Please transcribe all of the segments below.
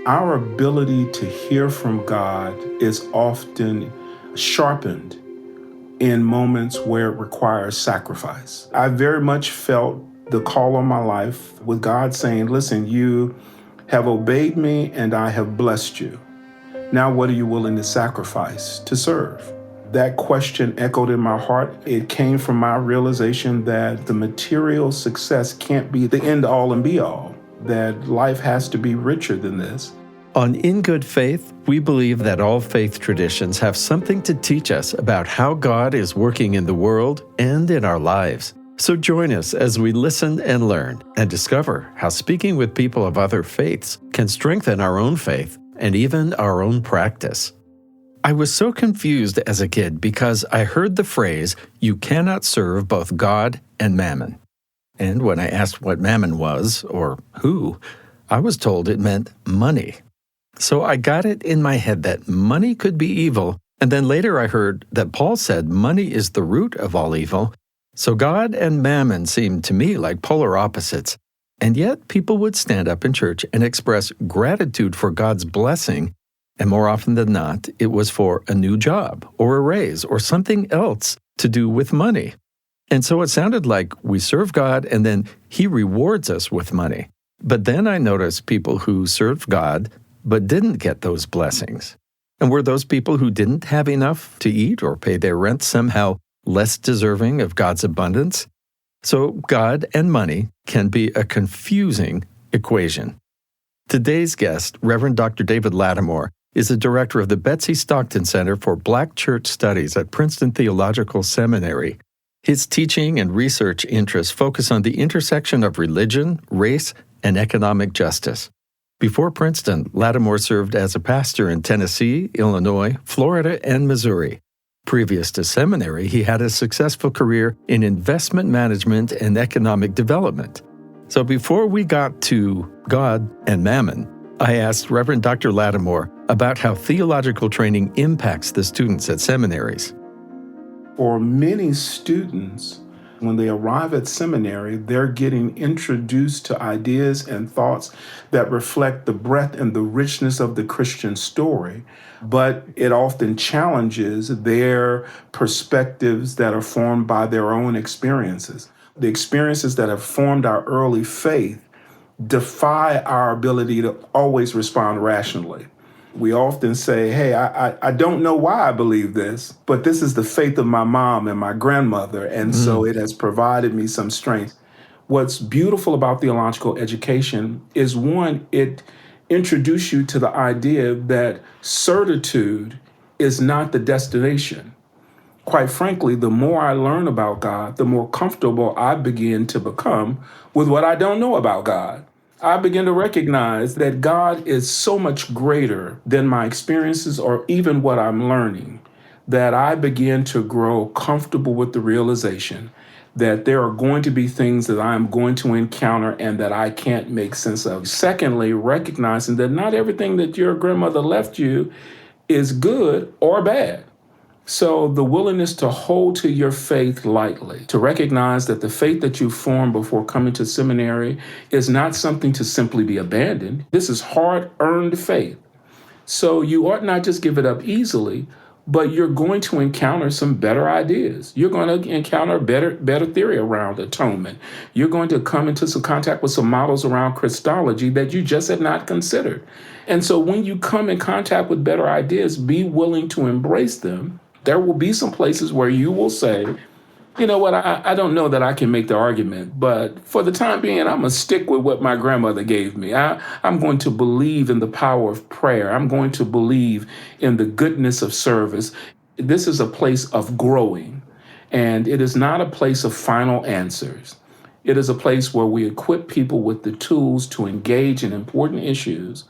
Our ability to hear from God is often sharpened in moments where it requires sacrifice. I very much felt the call on my life with God saying, listen, you have obeyed me and I have blessed you. Now, what are you willing to sacrifice to serve? That question echoed in my heart. It came from my realization that the material success can't be the end all and be all, that life has to be richer than this. On In Good Faith, we believe that all faith traditions have something to teach us about how God is working in the world and in our lives. So join us as we listen and learn and discover how speaking with people of other faiths can strengthen our own faith and even our own practice. I was so confused as a kid because I heard the phrase, "You cannot serve both God and mammon." And when I asked what mammon was, or who, I was told it meant money. So I got it in my head that money could be evil, and then later I heard that Paul said money is the root of all evil. So God and mammon seemed to me like polar opposites, and yet people would stand up in church and express gratitude for God's blessing, and more often than not, it was for a new job or a raise or something else to do with money. And so it sounded like we serve God and then He rewards us with money. But then I noticed people who served God but didn't get those blessings. And were those people who didn't have enough to eat or pay their rent somehow less deserving of God's abundance? So God and money can be a confusing equation. Today's guest, Reverend Dr. David Latimore, is the director of the Betsey Stockton Center for Black Church Studies at Princeton Theological Seminary. His teaching and research interests focus on the intersection of religion, race, and economic justice. Before Princeton, Latimore served as a pastor in Tennessee, Illinois, Florida, and Missouri. Previous to seminary, he had a successful career in investment management and economic development. So before we got to God and mammon, I asked Reverend Dr. Latimore about how theological training impacts the students at seminaries. For many students, when they arrive at seminary, they're getting introduced to ideas and thoughts that reflect the breadth and the richness of the Christian story, but it often challenges their perspectives that are formed by their own experiences. The experiences that have formed our early faith defy our ability to always respond rationally. We often say, hey, I don't know why I believe this, but this is the faith of my mom and my grandmother, and so it has provided me some strength. What's beautiful about theological education is, one, it introduces you to the idea that certitude is not the destination. Quite frankly, the more I learn about God, the more comfortable I begin to become with what I don't know about God. I begin to recognize that God is so much greater than my experiences or even what I'm learning, that I begin to grow comfortable with the realization that there are going to be things that I'm going to encounter and that I can't make sense of. Secondly, recognizing that not everything that your grandmother left you is good or bad. So the willingness to hold to your faith lightly, to recognize that the faith that you formed before coming to seminary is not something to simply be abandoned. This is hard-earned faith. So you ought not just give it up easily, but you're going to encounter some better ideas. You're going to encounter better theory around atonement. You're going to come into some contact with some models around Christology that you just had not considered. And so when you come in contact with better ideas, be willing to embrace them. There will be some places where you will say, you know what, I don't know that I can make the argument, but for the time being, I'm going to stick with what my grandmother gave me. I'm going to believe in the power of prayer. I'm going to believe in the goodness of service. This is a place of growing, and it is not a place of final answers. It is a place where we equip people with the tools to engage in important issues,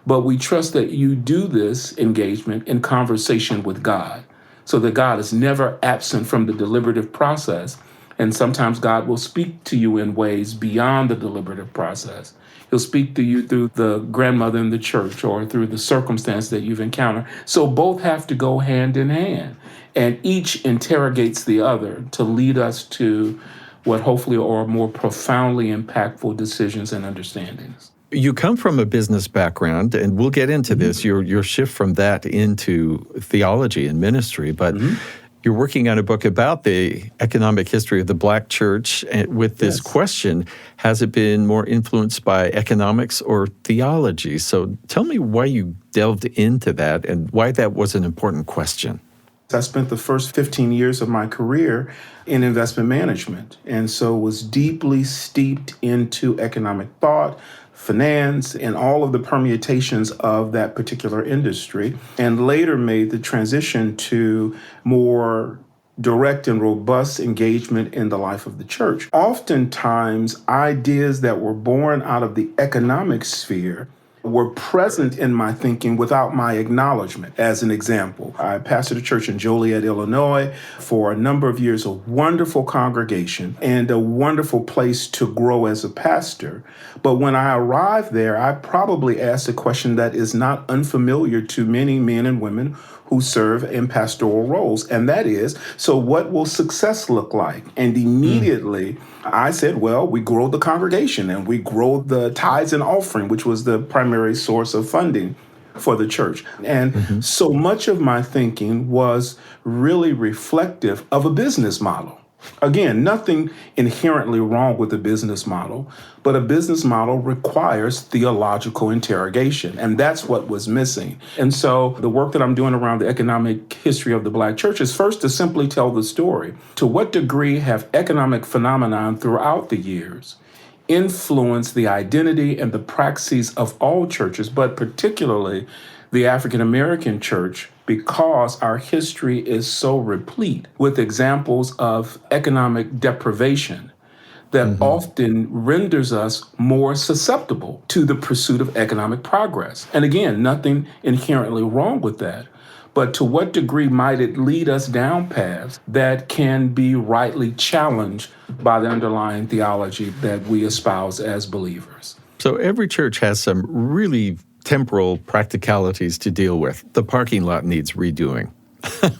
but we trust that you do this engagement in conversation with God, so that God is never absent from the deliberative process. And sometimes God will speak to you in ways beyond the deliberative process. He'll speak to you through the grandmother in the church or through the circumstance that you've encountered. So both have to go hand in hand, and each interrogates the other to lead us to what hopefully are more profoundly impactful decisions and understandings. You come from a business background, and we'll get into this, your shift from that into theology and ministry, but you're working on a book about the economic history of the Black church with this question, has it been more influenced by economics or theology? So tell me why you delved into that and why that was an important question. I spent the first 15 years of my career in investment management, and so was deeply steeped into economic thought, finance, and all of the permutations of that particular industry, and later made the transition to more direct and robust engagement in the life of the church. Oftentimes, ideas that were born out of the economic sphere were present in my thinking without my acknowledgement. As an example, I pastored a church in Joliet, Illinois for a number of years, a wonderful congregation and a wonderful place to grow as a pastor. But when I arrived there, I probably asked a question that is not unfamiliar to many men and women who serve in pastoral roles. And that is, so what will success look like? And immediately I said, well, we grow the congregation and we grow the tithes and offering, which was the primary source of funding for the church. And so much of my thinking was really reflective of a business model. Again, nothing inherently wrong with a business model, but a business model requires theological interrogation, and that's what was missing. And so the work that I'm doing around the economic history of the Black church is first to simply tell the story. To what degree have economic phenomenon throughout the years influenced the identity and the praxis of all churches, but particularly the African American church, because our history is so replete with examples of economic deprivation that often renders us more susceptible to the pursuit of economic progress. And again, nothing inherently wrong with that. But to what degree might it lead us down paths that can be rightly challenged by the underlying theology that we espouse as believers? So every church has some really temporal practicalities to deal with. The parking lot needs redoing.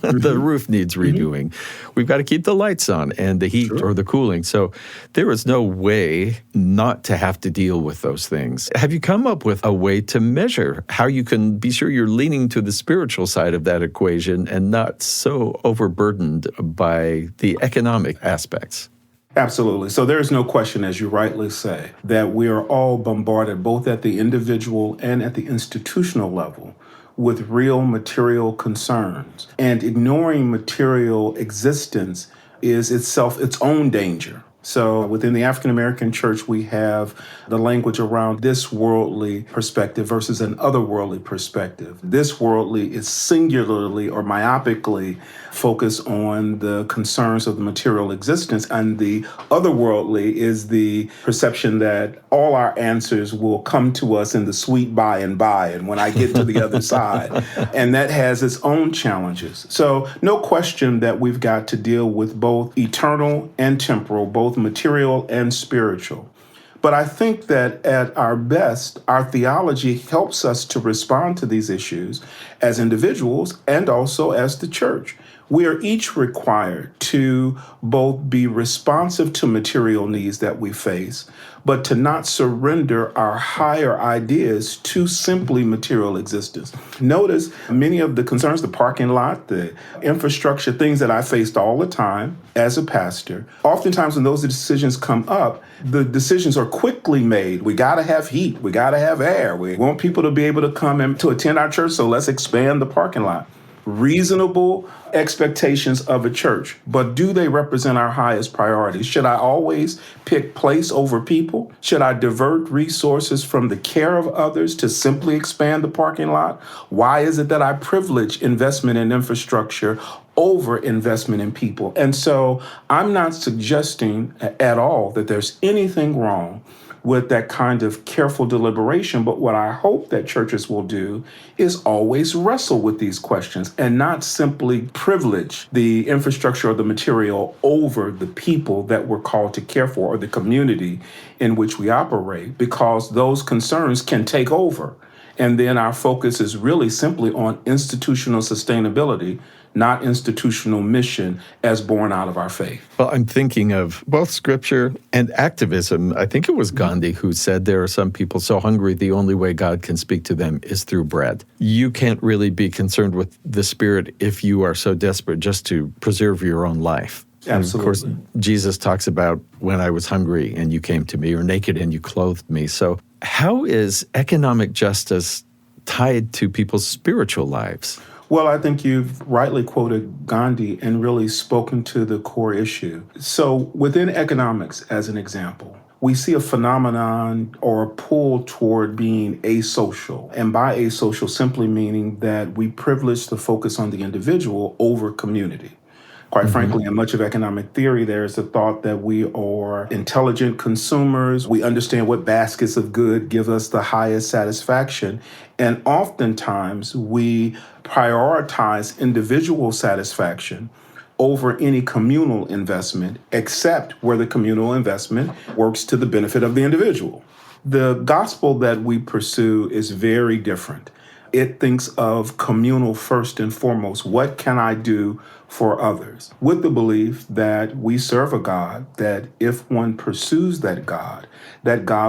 The roof needs redoing. We've got to keep the lights on and the heat or the cooling. So there is no way not to have to deal with those things. Have you come up with a way to measure how you can be sure you're leaning to the spiritual side of that equation and not so overburdened by the economic aspects? Absolutely. So there is no question, as you rightly say, that we are all bombarded both at the individual and at the institutional level with real material concerns. And ignoring material existence is itself its own danger. So within the African American church, we have the language around this worldly perspective versus an otherworldly perspective. This worldly is singularly or myopically focused on the concerns of the material existence, and the otherworldly is the perception that all our answers will come to us in the sweet by and by, and when I get to the other side. And that has its own challenges. So no question that we've got to deal with both eternal and temporal, both material and spiritual. But I think that at our best, our theology helps us to respond to these issues as individuals and also as the church. We are each required to both be responsive to material needs that we face, but to not surrender our higher ideas to simply material existence. Notice many of the concerns, the parking lot, the infrastructure, things that I faced all the time as a pastor. Oftentimes when those decisions come up, the decisions are quickly made. We got to have heat. We got to have air. We want people to be able to come and to attend our church, so let's expand the parking lot. Reasonable expectations of a church, but do they represent our highest priorities? Should I always pick place over people? Should I divert resources from the care of others to simply expand the parking lot? Why is it that I privilege investment in infrastructure over investment in people? And so I'm not suggesting at all that there's anything wrong with that kind of careful deliberation. But what I hope that churches will do is always wrestle with these questions and not simply privilege the infrastructure or the material over the people that we're called to care for or the community in which we operate, because those concerns can take over. And then our focus is really simply on institutional sustainability, not institutional mission as born out of our faith. Well, I'm thinking of both scripture and activism. I think it was Gandhi who said there are some people so hungry the only way God can speak to them is through bread. You can't really be concerned with the Spirit if you are so desperate just to preserve your own life. Absolutely. And of course, Jesus talks about when I was hungry and you came to me, or naked and you clothed me. So how is economic justice tied to people's spiritual lives? Well, I think you've rightly quoted Gandhi and really spoken to the core issue. So within economics, as an example, we see a phenomenon or a pull toward being asocial. And by asocial, simply meaning that we privilege the focus on the individual over community. Quite frankly, in much of economic theory, there's the thought that we are intelligent consumers. We understand what baskets of good give us the highest satisfaction. And oftentimes, we prioritize individual satisfaction over any communal investment, except where the communal investment works to the benefit of the individual. The gospel that we pursue is very different. It thinks of communal first and foremost. What can I do for others? With the belief that we serve a God that if one pursues that God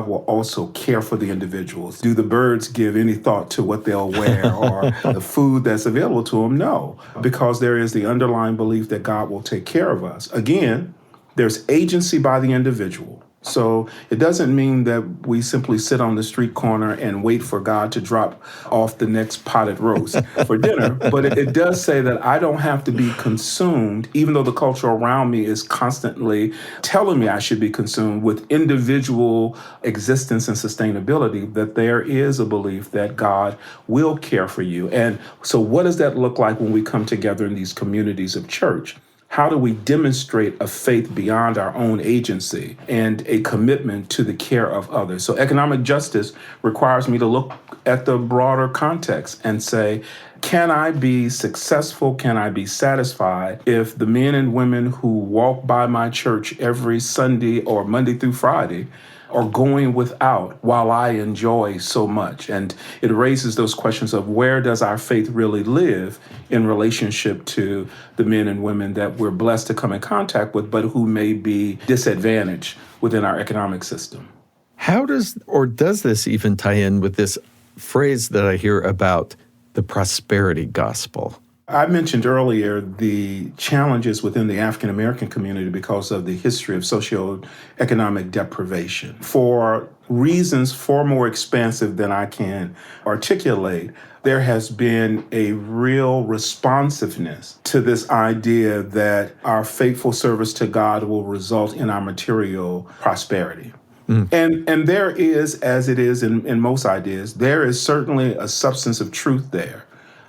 will also care for the individuals. Do the birds give any thought to what they'll wear or the food that's available to them? No, because there is the underlying belief that God will take care of us. Again, there's agency by the individual. So it doesn't mean that we simply sit on the street corner and wait for God to drop off the next potted roast for dinner. But it does say that I don't have to be consumed, even though the culture around me is constantly telling me I should be consumed with individual existence and sustainability, that there is a belief that God will care for you. And so what does that look like when we come together in these communities of church? How do we demonstrate a faith beyond our own agency and a commitment to the care of others? So economic justice requires me to look at the broader context and say, can I be successful? Can I be satisfied if the men and women who walk by my church every Sunday or Monday through Friday are going without while I enjoy so much? And it raises those questions of where does our faith really live in relationship to the men and women that we're blessed to come in contact with, but who may be disadvantaged within our economic system. How does this even tie in with this phrase that I hear about the prosperity gospel? I mentioned earlier the challenges within the African American community because of the history of socioeconomic deprivation. For reasons far more expansive than I can articulate, there has been a real responsiveness to this idea that our faithful service to God will result in our material prosperity. And there is, as it is in most ideas, there is certainly a substance of truth there.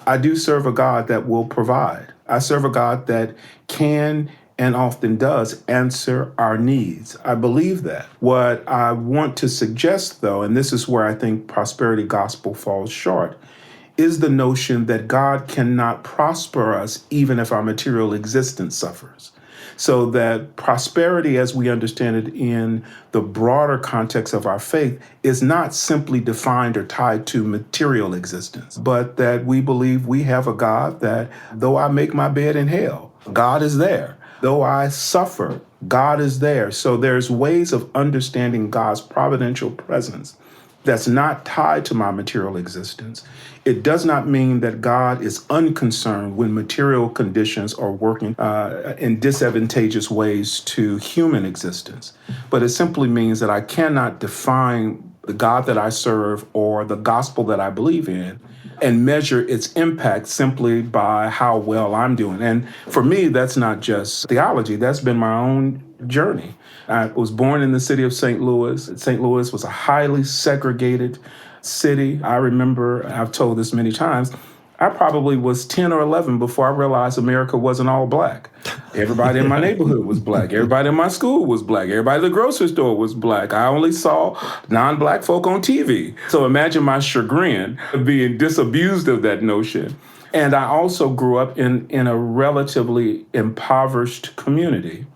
I do serve a God that will provide. I serve a God that can and often does answer our needs. I believe that. What I want to suggest, though, and this is where I think prosperity gospel falls short, is the notion that God cannot prosper us even if our material existence suffers. So that prosperity, as we understand it in the broader context of our faith, is not simply defined or tied to material existence, but that we believe we have a God that, though I make my bed in hell, God is there. Though I suffer, God is there. So there's ways of understanding God's providential presence that's not tied to my material existence. It does not mean that God is unconcerned when material conditions are working in disadvantageous ways to human existence. But it simply means that I cannot define the God that I serve or the gospel that I believe in and measure its impact simply by how well I'm doing. And for me, that's not just theology. That's been my own journey. I was born in the city of St. Louis. St. Louis was a highly segregated city. I remember, I've told this many times, I probably was 10 or 11 before I realized America wasn't all black. Everybody in my neighborhood was black. Everybody in my school was black. Everybody at the grocery store was black. I only saw non-black folk on TV. So imagine my chagrin being disabused of that notion. And I also grew up in a relatively impoverished community.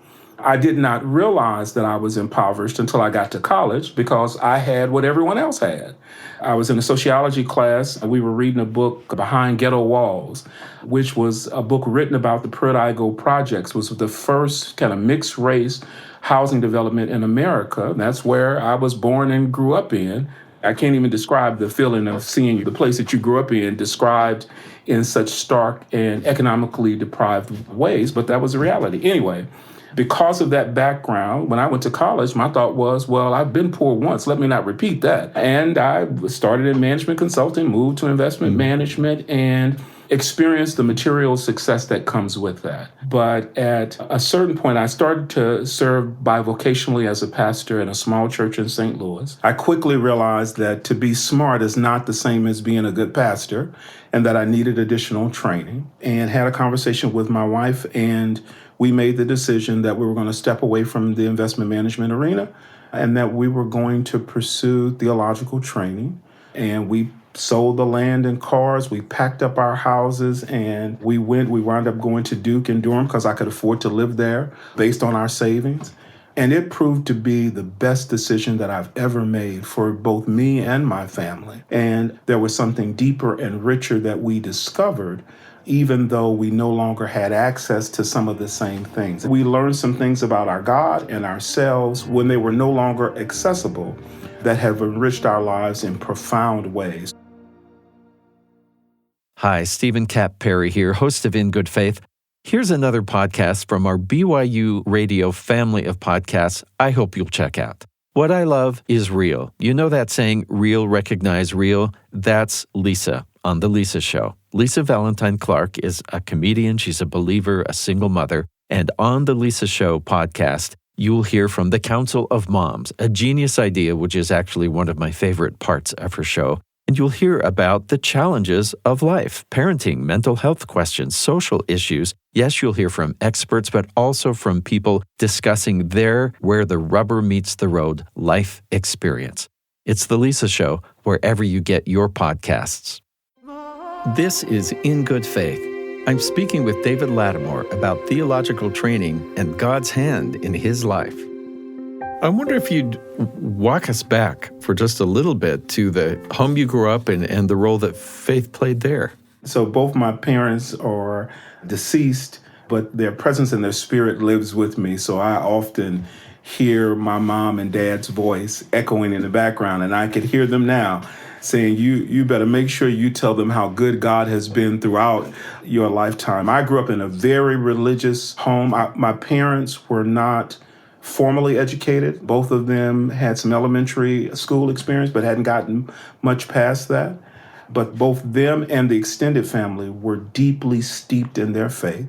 I did not realize that I was impoverished until I got to college because I had what everyone else had. I was in a sociology class, and we were reading a book, Behind Ghetto Walls, which was a book written about the Pruitt-Igoe projects. It was the first kind of mixed race housing development in America. That's where I was born and grew up in. I can't even describe the feeling of seeing the place that you grew up in described in such stark and economically deprived ways, but that was the reality. Anyway, because of that background, when I went to college, my thought was, well, I've been poor once, let me not repeat that. And I started in management consulting, moved to investment management, and experienced the material success that comes with that. But at a certain point, I started to serve bivocationally as a pastor in a small church in St. Louis. I quickly realized that to be smart is not the same as being a good pastor, and that I needed additional training, and had a conversation with my wife, and we made the decision that we were going to step away from the investment management arena and that we were going to pursue theological training. And we sold the land and cars. We packed up our houses and we wound up going to Duke in Durham because I could afford to live there based on our savings. And it proved to be the best decision that I've ever made for both me and my family. And there was something deeper and richer that we discovered, even though we no longer had access to some of the same things. We learned some things about our God and ourselves when they were no longer accessible that have enriched our lives in profound ways. Hi, Stephen Cap Perry here, host of In Good Faith. Here's another podcast from our BYU Radio family of podcasts I hope you'll check out. What I love is real. You know that saying, real recognize real? That's Lisa on The Lisa Show. Lisa Valentine Clark is a comedian. She's a believer, a single mother. And on The Lisa Show podcast, you'll hear from the Council of Moms, a genius idea, which is actually one of my favorite parts of her show. And you'll hear about the challenges of life, parenting, mental health questions, social issues. Yes, you'll hear from experts, but also from people discussing their where the rubber meets the road life experience. It's The Lisa Show, wherever you get your podcasts. This is In Good Faith. I'm speaking with David Latimore about theological training and God's hand in his life. I wonder if you'd walk us back for just a little bit to the home you grew up in and the role that faith played there. So both my parents are deceased, but their presence and their spirit lives with me. So I often hear my mom and dad's voice echoing in the background, and I could hear them now saying, you better make sure you tell them how good God has been throughout your lifetime. I grew up in a very religious home. My parents were not formally educated. Both of them had some elementary school experience, but hadn't gotten much past that. But both them and the extended family were deeply steeped in their faith.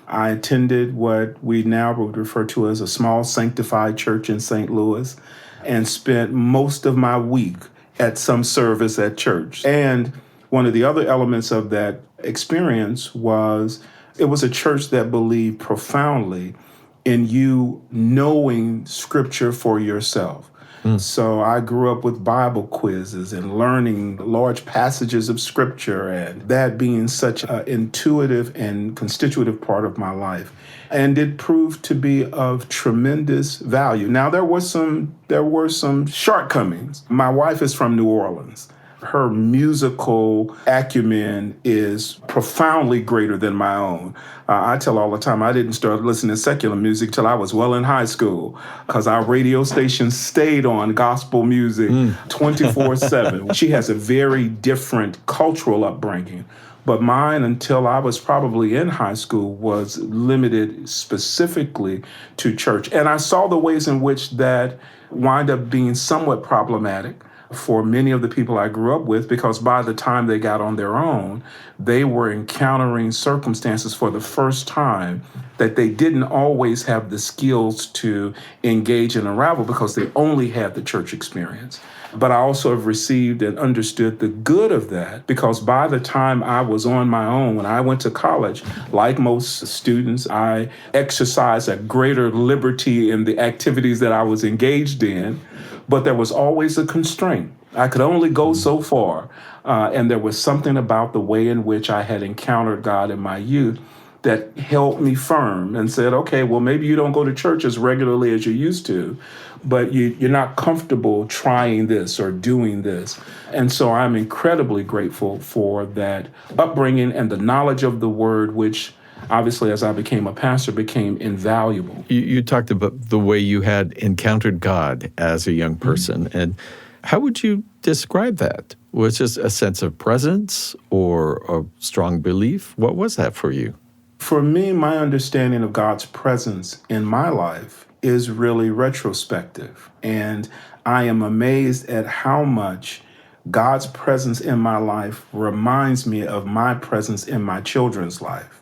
I attended what we now would refer to as a small sanctified church in St. Louis and spent most of my week at some service at church. And one of the other elements of that experience was it was a church that believed profoundly in you knowing Scripture for yourself. So I grew up with Bible quizzes and learning large passages of Scripture, and that being such an intuitive and constitutive part of my life. And it proved to be of tremendous value. Now, there were some shortcomings. My wife is from New Orleans. Her musical acumen is profoundly greater than my own. I tell all the time I didn't start listening to secular music till I was well in high school because our radio station stayed on gospel music 24/7. She has a very different cultural upbringing. But mine, until I was probably in high school, was limited specifically to church. And I saw the ways in which that wind up being somewhat problematic for many of the people I grew up with, because by the time they got on their own, they were encountering circumstances for the first time that they didn't always have the skills to engage and unravel because they only had the church experience. But I also have received and understood the good of that, because by the time I was on my own, when I went to college, like most students, I exercised a greater liberty in the activities that I was engaged in, but there was always a constraint. I could only go so far, and there was something about the way in which I had encountered God in my youth that held me firm and said, okay, well, maybe you don't go to church as regularly as you used to, but you're not comfortable trying this or doing this. And so I'm incredibly grateful for that upbringing and the knowledge of the word, which obviously, as I became a pastor, became invaluable. You talked about the way you had encountered God as a young person. Mm-hmm. And how would you describe that? Was it just a sense of presence or a strong belief? What was that for you? For me, my understanding of God's presence in my life is really retrospective. And I am amazed at how much God's presence in my life reminds me of my presence in my children's life.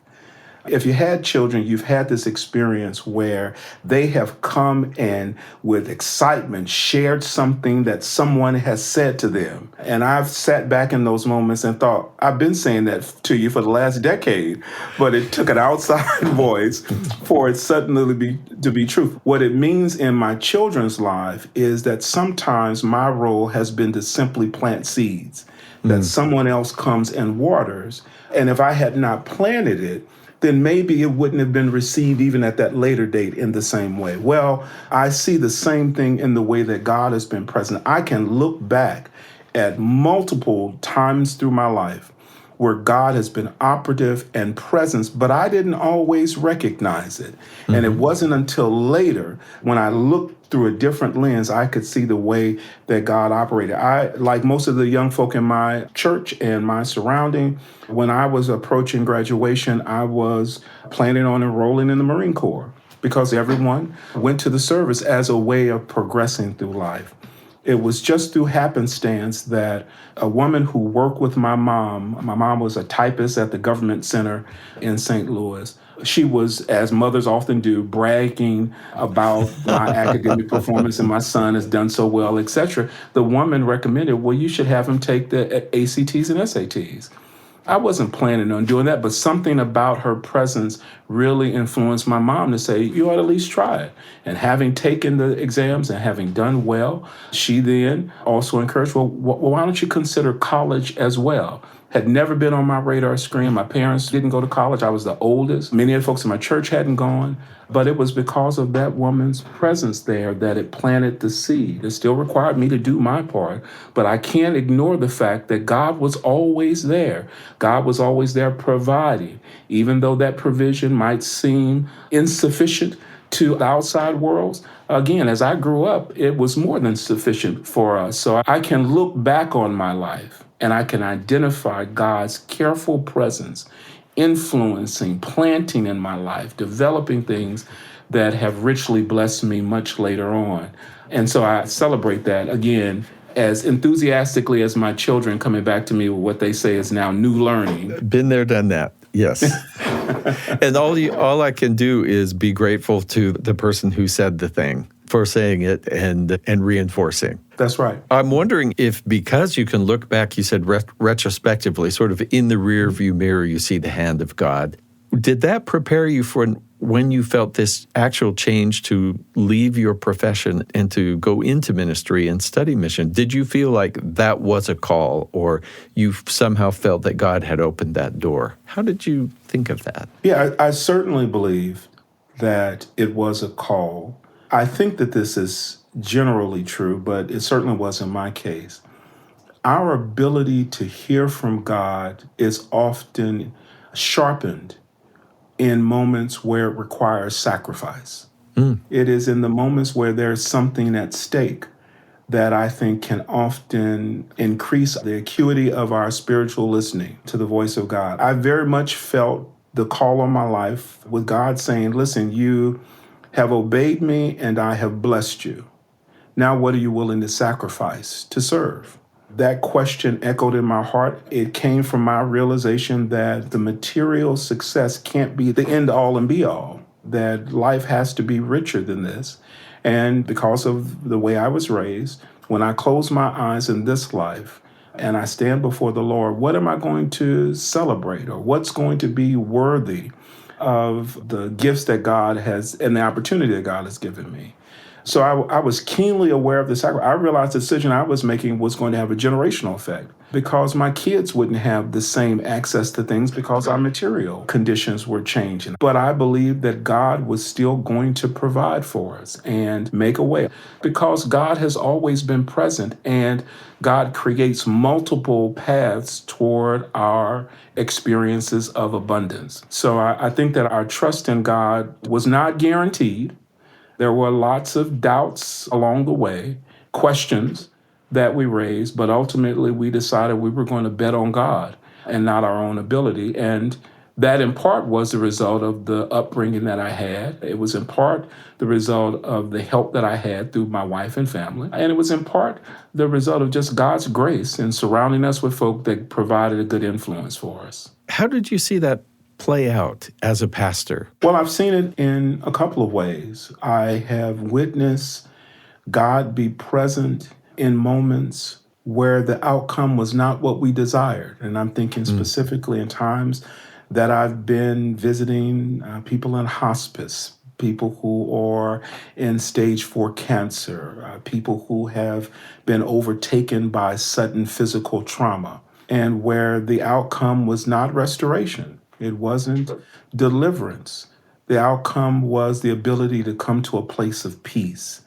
If you had children, you've had this experience where they have come and with excitement shared something that someone has said to them. And I've sat back in those moments and thought, I've been saying that to you for the last decade, but it took an outside voice for it suddenly to be true. What it means in my children's life is that sometimes my role has been to simply plant seeds, that someone else comes and waters. And if I had not planted it, then maybe it wouldn't have been received even at that later date in the same way. Well, I see the same thing in the way that God has been present. I can look back at multiple times through my life where God has been operative and present, but I didn't always recognize it. Mm-hmm. And it wasn't until later when I looked through a different lens, I could see the way that God operated. I, like most of the young folk in my church and my surrounding, when I was approaching graduation, I was planning on enrolling in the Marine Corps because everyone went to the service as a way of progressing through life. It was just through happenstance that a woman who worked with my mom was a typist at the government center in St. Louis. She was, as mothers often do, bragging about my academic performance and my son has done so well, etc. The woman recommended, well, you should have him take the ACTs and SATs. I wasn't planning on doing that, but something about her presence really influenced my mom to say, you ought to at least try it. And having taken the exams and having done well, she then also encouraged, well, why don't you consider college as well? Had never been on my radar screen. My parents didn't go to college. I was the oldest. Many of the folks in my church hadn't gone. But it was because of that woman's presence there that it planted the seed. It still required me to do my part. But I can't ignore the fact that God was always there. God was always there providing. Even though that provision might seem insufficient to the outside worlds, again, as I grew up, it was more than sufficient for us. So I can look back on my life and I can identify God's careful presence, influencing, planting in my life, developing things that have richly blessed me much later on. And so I celebrate that, again, as enthusiastically as my children coming back to me with what they say is now new learning. Been there, done that. Yes. And all I can do is be grateful to the person who said the thing for saying it and reinforcing. That's right. I'm wondering if because you can look back, you said retrospectively, sort of in the rear view mirror, you see the hand of God. Did that prepare you for when you felt this actual change to leave your profession and to go into ministry and study mission? Did you feel like that was a call, or you somehow felt that God had opened that door? How did you think of that? Yeah, I certainly believe that it was a call. I think that this is generally true, but it certainly was in my case. Our ability to hear from God is often sharpened in moments where it requires sacrifice. It is in the moments where there's something at stake that I think can often increase the acuity of our spiritual listening to the voice of God. I very much felt the call on my life with God saying, listen, you have obeyed me and I have blessed you. Now, what are you willing to sacrifice to serve? That question echoed in my heart. It came from my realization that the material success can't be the end all and be all, that life has to be richer than this. And because of the way I was raised, when I close my eyes in this life and I stand before the Lord, what am I going to celebrate, or what's going to be worthy of the gifts that God has and the opportunity that God has given me? So I was keenly aware of the sacrifice. I realized the decision I was making was going to have a generational effect because my kids wouldn't have the same access to things because our material conditions were changing. But I believed that God was still going to provide for us and make a way because God has always been present and God creates multiple paths toward our experiences of abundance. So I think that our trust in God was not guaranteed. There were lots of doubts along the way, questions that we raised, but ultimately we decided we were going to bet on God and not our own ability. And that in part was the result of the upbringing that I had. It was in part the result of the help that I had through my wife and family. And it was in part the result of just God's grace in surrounding us with folk that provided a good influence for us. How did you see that play out as a pastor? Well, I've seen it in a couple of ways. I have witnessed God be present in moments where the outcome was not what we desired. And I'm thinking specifically in times that I've been visiting people in hospice, people who are in stage 4 cancer, people who have been overtaken by sudden physical trauma, and where the outcome was not restoration. It wasn't deliverance. The outcome was the ability to come to a place of peace,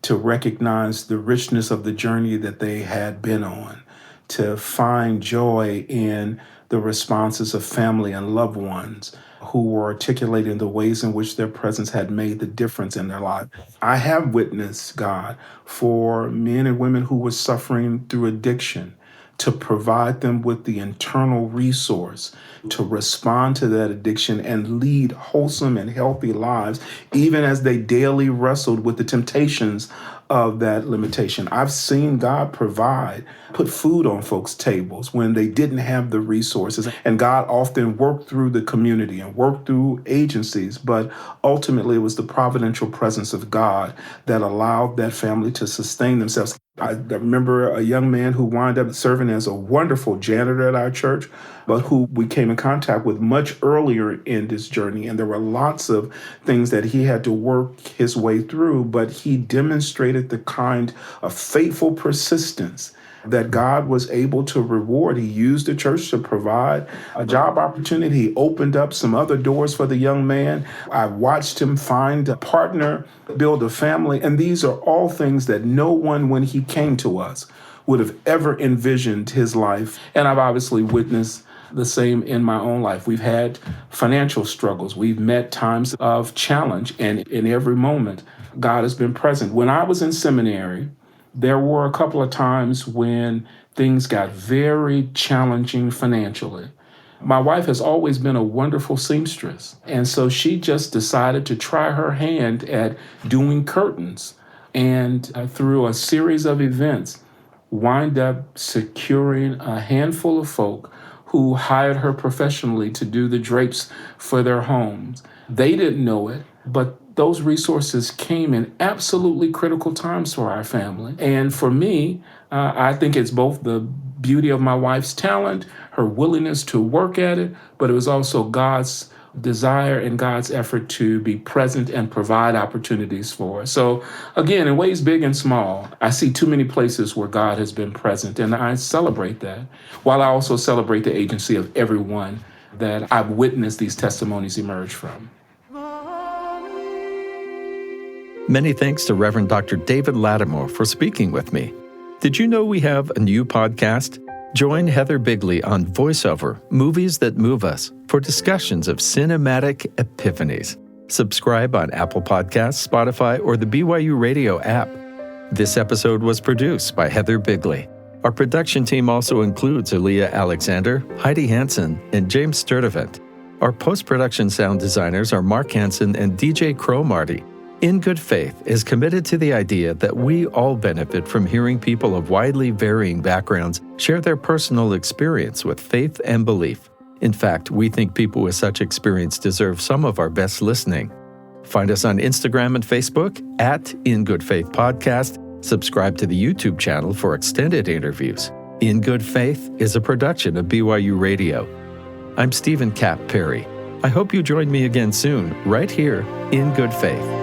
to recognize the richness of the journey that they had been on, to find joy in the responses of family and loved ones who were articulating the ways in which their presence had made the difference in their life. I have witnessed God for men and women who were suffering through addiction, to provide them with the internal resource to respond to that addiction and lead wholesome and healthy lives, even as they daily wrestled with the temptations of that limitation. I've seen God put food on folks' tables when they didn't have the resources. And God often worked through the community and worked through agencies, but ultimately it was the providential presence of God that allowed that family to sustain themselves. I remember a young man who wound up serving as a wonderful janitor at our church, but who we came in contact with much earlier in this journey. And there were lots of things that he had to work his way through, but he demonstrated the kind of faithful persistence that God was able to reward. He used the church to provide a job opportunity. He opened up some other doors for the young man. I watched him find a partner, build a family. And these are all things that no one, when he came to us, would have ever envisioned his life. And I've obviously witnessed the same in my own life. We've had financial struggles. We've met times of challenge. And in every moment, God has been present. When I was in seminary, there were a couple of times when things got very challenging financially. My wife has always been a wonderful seamstress, and so she just decided to try her hand at doing curtains, and through a series of events, wind up securing a handful of folk who hired her professionally to do the drapes for their homes. They didn't know it, but those resources came in absolutely critical times for our family. And for me, I think it's both the beauty of my wife's talent, her willingness to work at it, but it was also God's desire and God's effort to be present and provide opportunities for us. So again, in ways big and small, I see too many places where God has been present, and I celebrate that, while I also celebrate the agency of everyone that I've witnessed these testimonies emerge from. Many thanks to Reverend Dr. David Latimore for speaking with me. Did you know we have a new podcast? Join Heather Bigley on VoiceOver, Movies That Move Us, for discussions of cinematic epiphanies. Subscribe on Apple Podcasts, Spotify, or the BYU Radio app. This episode was produced by Heather Bigley. Our production team also includes Aaliyah Alexander, Heidi Hansen, and James Sturdivant. Our post-production sound designers are Mark Hansen and DJ Crow-Marty. In Good Faith is committed to the idea that we all benefit from hearing people of widely varying backgrounds share their personal experience with faith and belief. In fact, we think people with such experience deserve some of our best listening. Find us on Instagram and Facebook at In Good Faith Podcast. Subscribe to the YouTube channel for extended interviews. In Good Faith is a production of BYU Radio. I'm Stephen Cap Perry. I hope you join me again soon, right here in Good Faith.